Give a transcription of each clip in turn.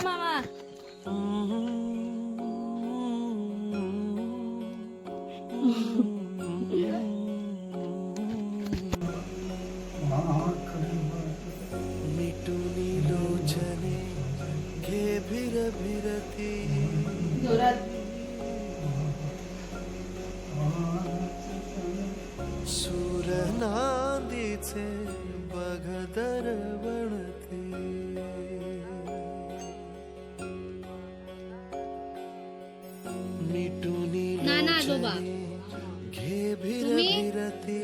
मामा. मिटुनी लोचने घे भिर भिरती सूर नांदीचे बघ दरवळती मिटुनी नाना आजोबा घे भिर भिरती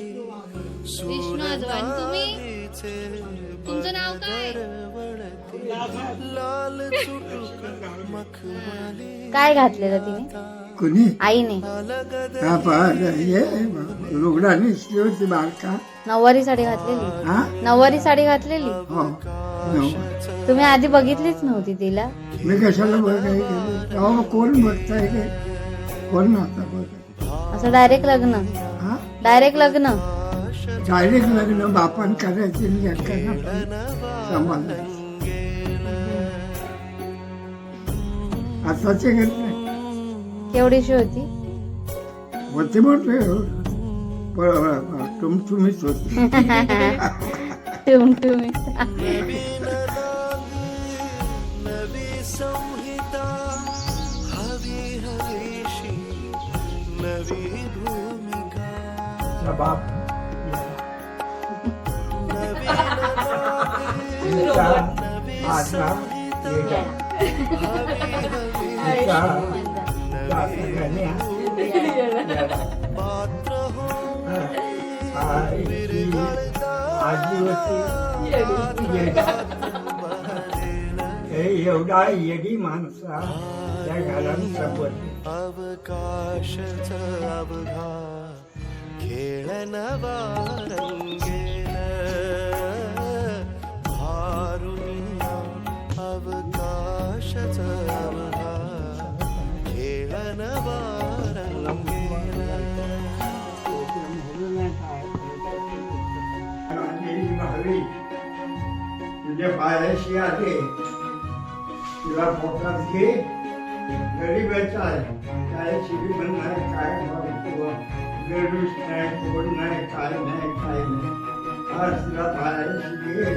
विष्णू आजोबा आणि तुम्ही तुमचं नाव काय लाल चुटुक मखमली काय घातलेलं तिने कुणी आईने हा हे लुगडा नेसली होती बारका नऊवारी साडी घातलेली हा नऊवारी साडी घातलेली हो तुम्ही आधी बघितलीच नव्हती तिला मी कशाला बघायला गेलो तेव्हा कोण बघताय गे कोण नव्हता बघत असं डायरेक्ट लग्न हा डायरेक्ट लग्न डायरेक्ट लग्न बापान करायचे आणि एकानं सांभाळायचं आताचे घेत नाही केवढीशी होती होते मोठे तुम्हीच होते तुम्ही नवी संहिता हवी हवीशी नवी भूमिका बाप पात्र हो एवढा येडी माणसा त्या घरात सबत अवकाशच अवघा खेळ नवा रंगेल भारुनिया अवकाशच अवघा खेळ नवा रंगेल महावी तुझ्या पायाशी आले तुला पोटात घे गरीबाचा काय शिबी नाही काय गरडूस नाही कोण नाही काय नाही आज तुला पायाशी घे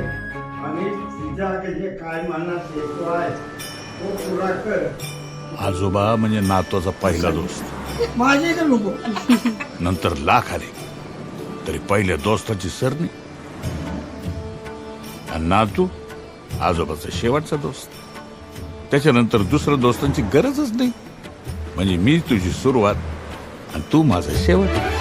आणि तुझा जे काय मनात येतो आहे तो पुरा कर आजोबा म्हणजे नातवाचा पहिला दोस्त माझे का नको नंतर लाख आले तरी पहिल्या दोस्ताची सरणी आणि नातू आजोबाचा शेवटचा दोस्त त्याच्यानंतर दुसऱ्या दोस्तांची गरजच नाही म्हणजे मी तुझी सुरुवात आणि तू माझा शेवट